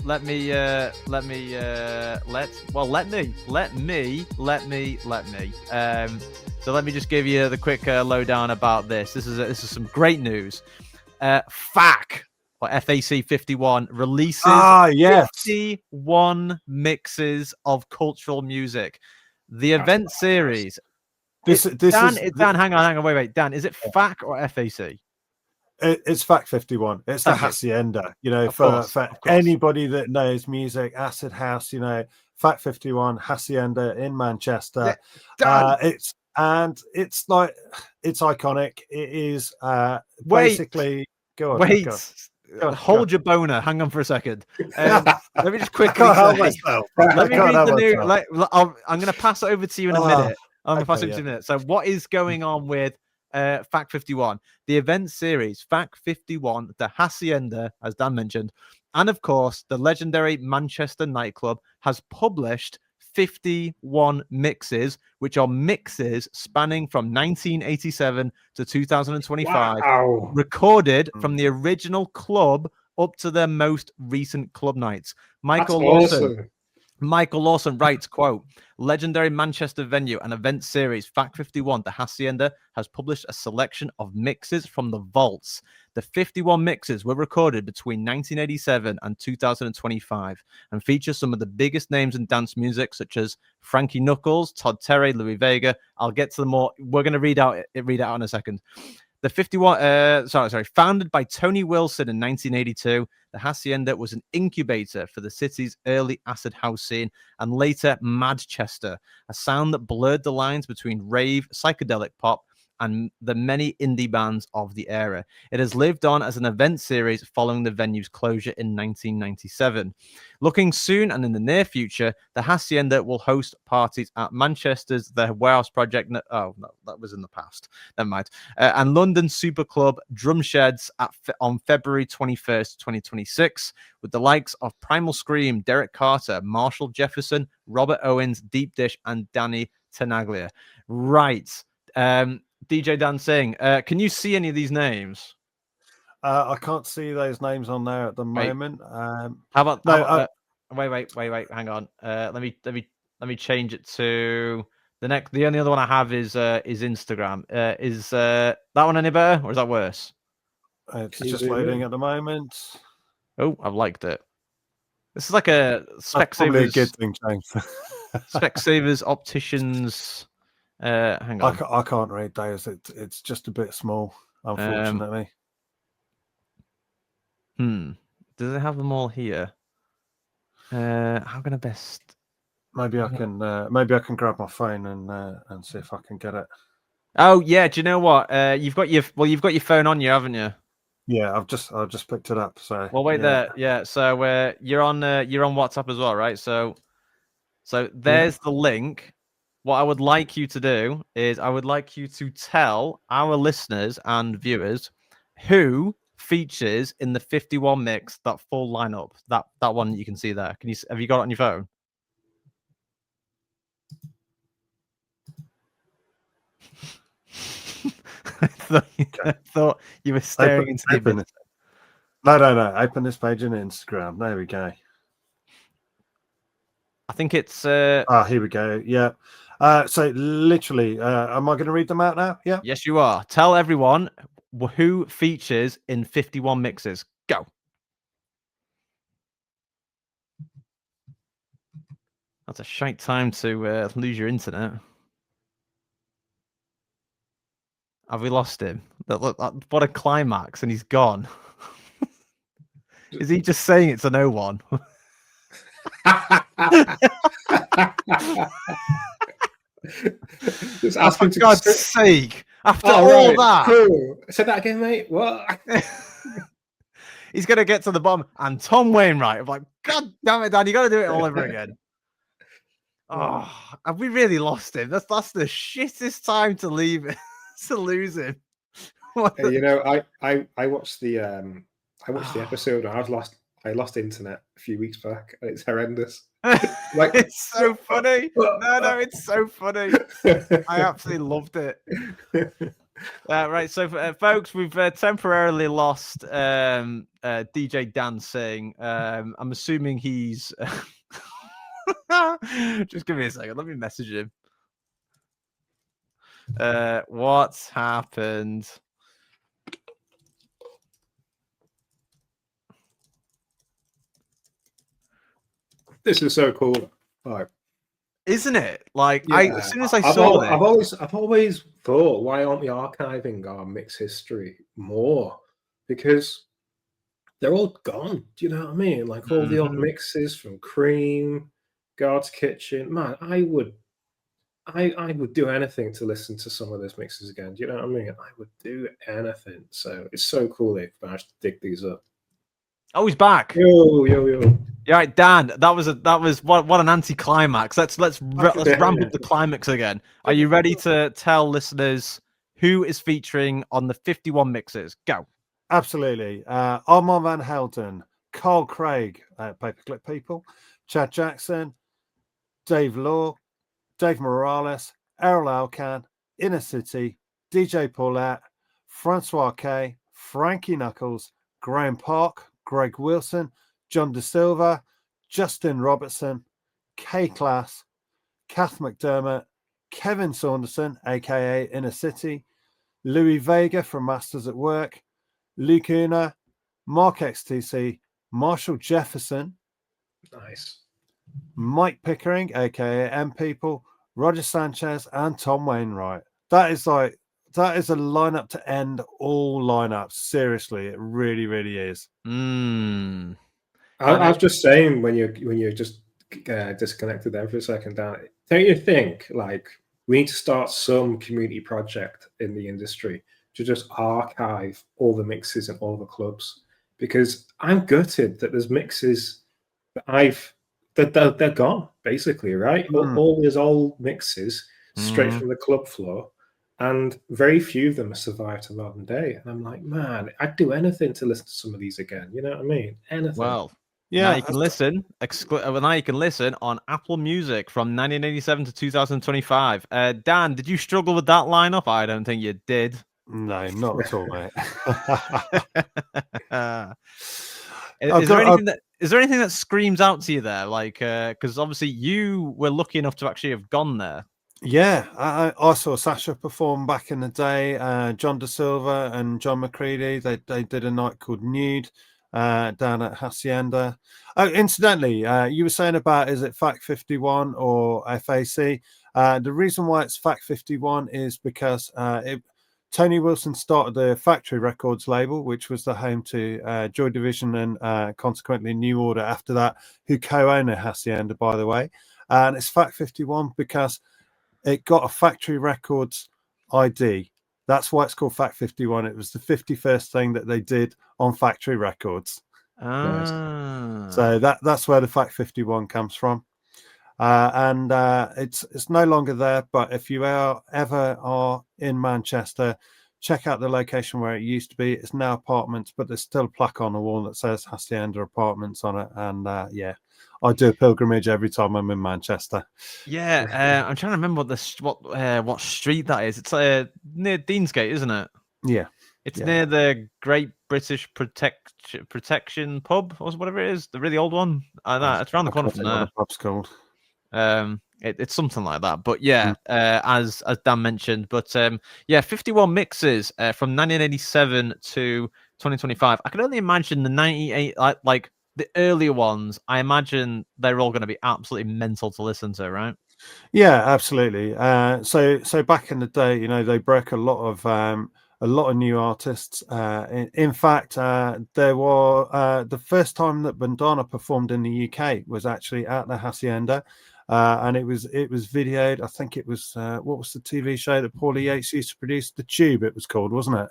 let me. So let me just give you the quick lowdown about this. This is some great news. FAC or FAC51 releases 51 mixes of cultural music. The event series. Dan, hang on, wait. Dan, is it FAC or FAC? It's FAC51. It's the Hacienda. You know, for anybody that knows music, acid house. You know, FAC51 Hacienda in Manchester. It's like it's iconic. It is basically. Go on. Hold your boner. Hang on for a second. Let me just quickly say. Let me read the new. I'm going to pass it over to you in a minute. I'm going to pass it over to you in a minute. So, what is going on with FAC51? The event series FAC51 The Hacienda, as Dan mentioned, and of course, the legendary Manchester nightclub has published 51 mixes, which are mixes spanning from 1987 to 2025, recorded from the original club up to their most recent club nights. Michael Lawson writes, quote, legendary Manchester venue and event series FAC51 The Hacienda has published a selection of mixes from the vaults. The 51 mixes were recorded between 1987 and 2025 and feature some of the biggest names in dance music, such as Frankie Knuckles, Todd Terry, Louis Vega. I'll get to them more. We're going to read it out in a second. The 51, founded by Tony Wilson in 1982, the Hacienda was an incubator for the city's early acid house scene and later Madchester, a sound that blurred the lines between rave, psychedelic pop, and the many indie bands of the era. It has lived on as an event series following the venue's closure in 1997. Looking soon and in the near future, the Hacienda will host parties at Manchester's The Warehouse Project. Oh, no, that was in the past. Never mind. And London Super Club Drum Sheds on February 21st, 2026, with the likes of Primal Scream, Derek Carter, Marshall Jefferson, Robert Owens, Deep Dish, and Danny Tenaglia. Right. DJ Dan Singh, can you see any of these names? I can't see those names on there at the moment. How about wait, hang on. Let me change it to the next. The only other one I have is Instagram. Is that one any better or is that worse? It's just loading at the moment. Oh, I've liked it. This is like a Specsavers. Probably a good thing, James. Specsavers Opticians. Hang on. I can't read those. It's just a bit small, unfortunately. Do they have them all here? How can I best? Maybe I can grab my phone and see if I can get it. Oh yeah, do you know what? You've got your phone on you, haven't you? Yeah, I've just picked it up. So wait there. Yeah, so you're on WhatsApp as well, right? So there's the link. What I would like you to do is I would like you to tell our listeners and viewers who features in the 51 mix, that full lineup, that one you can see there. Have you got it on your phone? I thought you were staring into the No. Open this page in Instagram. There we go. I think it's here we go. Yeah. So literally, am I going to read them out now? Yeah. Yes, you are. Tell everyone who features in 51 mixes. Go. That's a shite time to lose your internet. Have we lost him? What a climax, and he's gone. Is he just saying it's a no one? Just asking for God's sake! After all that, cool. Say that again, mate. What? He's gonna get to the bottom, and Tom Wainwright. I'm like, God damn it, Dan! You got to do it all over again. Oh, have we really lost him? That's the shittest time to leave it, to lose him. You know, I watched the episode. And I lost internet a few weeks back, and it's horrendous. Like it's so funny. No, it's so funny. I absolutely loved it. Right, so folks, we've temporarily lost DJ Dan Singh. I'm assuming he's. Just give me a second. Let me message him. What's happened? This is so cool. Like, isn't it? Like, yeah, as soon as I saw it, I've always thought, why aren't we archiving our mix history more? Because they're all gone. Do you know what I mean? Like all the old mixes from Cream, God's Kitchen. Man, I would do anything to listen to some of those mixes again. Do you know what I mean? I would do anything. So it's so cool they've managed to dig these up. Oh, he's back. Yo. Yeah, right, Dan. That was what an anticlimax. Let's ramp up the climax again. Are you ready to tell listeners who is featuring on the 51 mixes? Go. Absolutely. Armand Van Helden, Carl Craig, Paperclip People, Chad Jackson, Dave Law, Dave Morales, Errol Alcan, Inner City, DJ Paulette, Francois K, Frankie Knuckles, Graham Park, Greg Wilson, John De Silva, Justin Robertson, K-Class, Kath McDermott, Kevin Saunderson, aka Inner City, Louis Vega from Masters at Work, Luke Una, Mark XTC, Marshall Jefferson, nice, Mike Pickering, aka M People, Roger Sanchez, and Tom Wainwright. That is a lineup to end all lineups. Seriously, it really, really is. I was just saying when you're just disconnected there for a second, Dan, don't you think like we need to start some community project in the industry to just archive all the mixes and all the clubs? Because I'm gutted that there's mixes that they're gone, basically, right? All these old mixes straight from the club floor, and very few of them have survived to modern day. And I'm like, man, I'd do anything to listen to some of these again. You know what I mean? Anything. Well, yeah. Now you can listen. Now you can listen on Apple Music from 1987 to 2025. Dan, did you struggle with that lineup? I don't think you did. No, not at all, mate. Is there anything that screams out to you there? Like, because obviously you were lucky enough to actually have gone there. Yeah, I saw Sasha perform back in the day. John De Silva and John McCready, they did a night called Nude down at Hacienda. Oh, incidentally, you were saying about, is it FAC51 or FAC? The reason why it's FAC51 is because Tony Wilson started the Factory Records label, which was the home to Joy Division and consequently New Order after that, who co-own Hacienda, by the way. And it's FAC51 because it got a Factory Records ID. That's why it's called FAC51. It was the 51st thing that they did on Factory Records. So that's where the FAC51 comes from. And it's no longer there. But if you ever are in Manchester, check out the location where it used to be. It's now apartments, but there's still a plaque on the wall that says Hacienda Apartments on it. And yeah, I do a pilgrimage every time I'm in Manchester. Yeah, I'm trying to remember what street that is. It's near Deansgate, isn't it? Yeah, it's near the Great British Protection Pub or whatever it is, the really old one. It's around the corner from there. What the pub's called. It's something like that. But yeah, as Dan mentioned, but yeah, 51 mixes from 1987 to 2025. I can only imagine the 98 like the earlier ones. I imagine they're all going to be absolutely mental to listen to, right? Yeah, absolutely. So back in the day, you know, they broke a lot of new artists. In fact, there were the first time that Bandana performed in the UK was actually at the Hacienda. And it was videoed. I think it was what was the TV show that Paulie Yates used to produce? The Tube, it was called, wasn't it?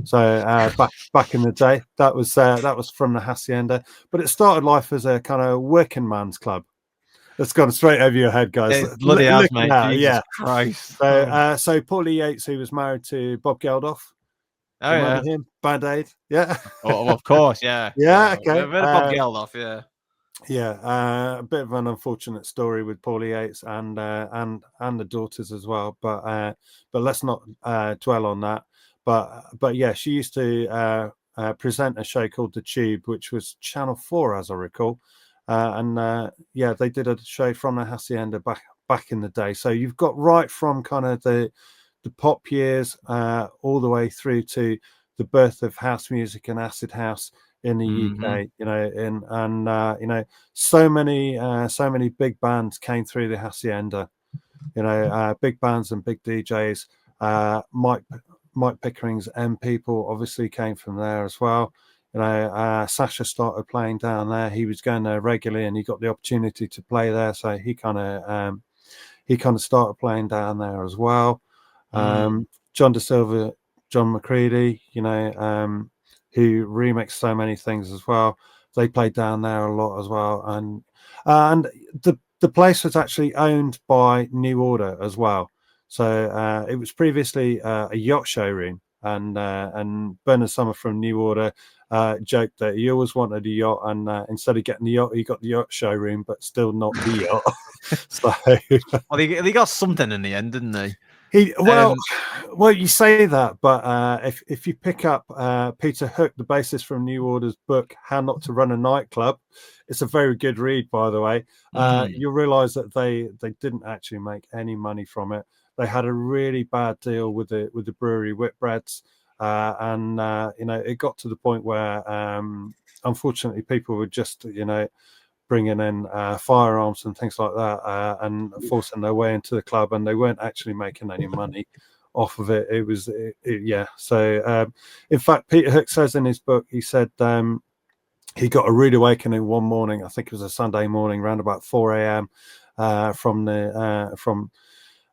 So back in the day, that was from the Hacienda. But it started life as a kind of working man's club. That's gone straight over your head, guys. It's bloody ass, mate. Jesus Christ. So Paulie Yates, who was married to Bob Geldof. Oh, remember him? Band Aid. Yeah. Oh, of course, yeah. Yeah. Okay. Bob Geldof, yeah. Yeah, a bit of an unfortunate story with Paulie Yates and the daughters as well. But let's not dwell on that. But yeah, she used to present a show called The Tube, which was Channel 4, as I recall. Yeah, they did a show from the Hacienda back in the day. So you've got right from kind of the pop years all the way through to the birth of house music and acid house in the UK, you know, you know, so many big bands came through the Hacienda, you know, big bands and big DJs. Mike Pickering's M People obviously came from there as well. You know, Sasha started playing down there. He was going there regularly, and he got the opportunity to play there, so he kind of started playing down there as well. John De Silva, John McCready, you know, who remixed so many things as well. They played down there a lot as well, and the place was actually owned by New Order as well. So it was previously a yacht showroom, and Bernard Summer from New Order joked that he always wanted a yacht, and instead of getting the yacht, he got the yacht showroom, but still not the yacht. So, well, he got something in the end, didn't he? Well, you say that, but if you pick up Peter Hook, the bassist from New Order's book, How Not to Run a Nightclub, it's a very good read, by the way. You'll realise that they didn't actually make any money from it. They had a really bad deal with the brewery Whitbreads, and you know, it got to the point where unfortunately people were just, you know, bringing in firearms and things like that, and forcing their way into the club, and they weren't actually making any money off of it. It was yeah. So in fact, Peter Hook says in his book, he said he got a rude awakening one morning. I think it was a Sunday morning, around about 4 a.m. From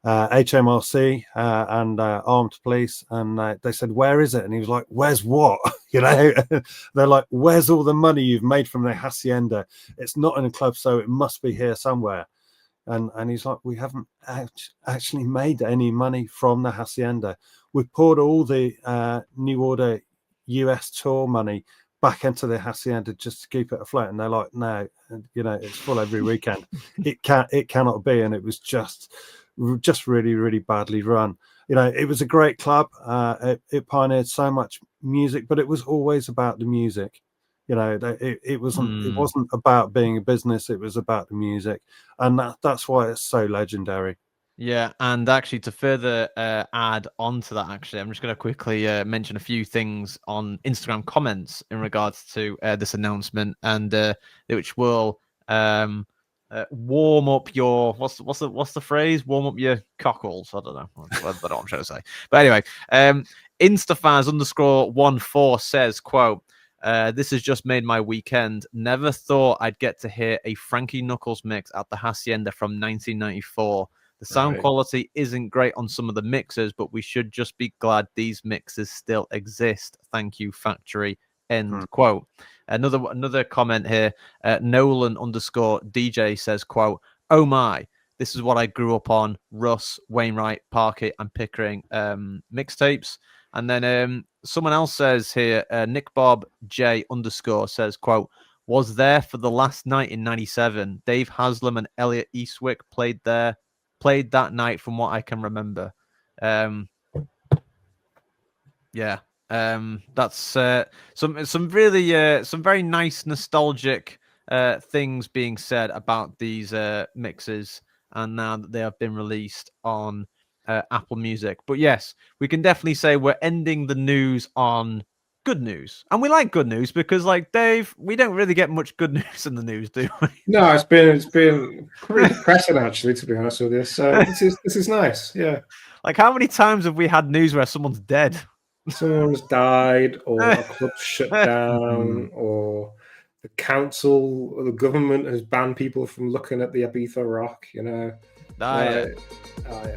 HMRC and armed police, and they said, "Where is it?" And he was like, "Where's what?" You know, they're like, "Where's all the money you've made from the Hacienda? It's not in a club, so it must be here somewhere." And he's like, "We haven't actually made any money from the Hacienda. We poured all the New Order US tour money back into the Hacienda just to keep it afloat." And they're like, "No, you know, it's full every weekend. It cannot be." And it was just really, really badly run. You know, it was a great club. It pioneered so much music, but it was always about the music. You know, it wasn't about being a business. It was about the music, and that's why it's so legendary. Yeah, and actually, to further add on to that, actually, I'm just going to quickly mention a few things on Instagram comments in regards to this announcement, and which will warm up your what's the phrase? Warm up your cockles. I don't know. That's what I'm trying to say. But anyway, Instafans_14 says, quote, "This has just made my weekend. Never thought I'd get to hear a Frankie Knuckles mix at the Hacienda from 1994. The sound quality isn't great on some of the mixes, but we should just be glad these mixes still exist. Thank you, factory." End quote. Another comment here. Nolan_DJ says, quote, "Oh my, this is what I grew up on. Russ, Wainwright, Parkett, and Pickering mixtapes." And then someone else says here, Nick Bob J_ says, quote, "Was there for the last night in 97. Dave Haslam and Elliot Eastwick played that night from what I can remember." Yeah. That's some really some very nice nostalgic things being said about these mixes, and now that they have been released on Apple Music. But yes, we can definitely say we're ending the news on good news, and we like good news because, like Dave, we don't really get much good news in the news, do we? No, it's been pretty depressing, actually, to be honest with you. So this is nice. Yeah. Like, how many times have we had news where someone's dead? Someone's died, or a club shut down, or the council or the government has banned people from looking at the Ibiza Rock, you know. Yeah. Yeah.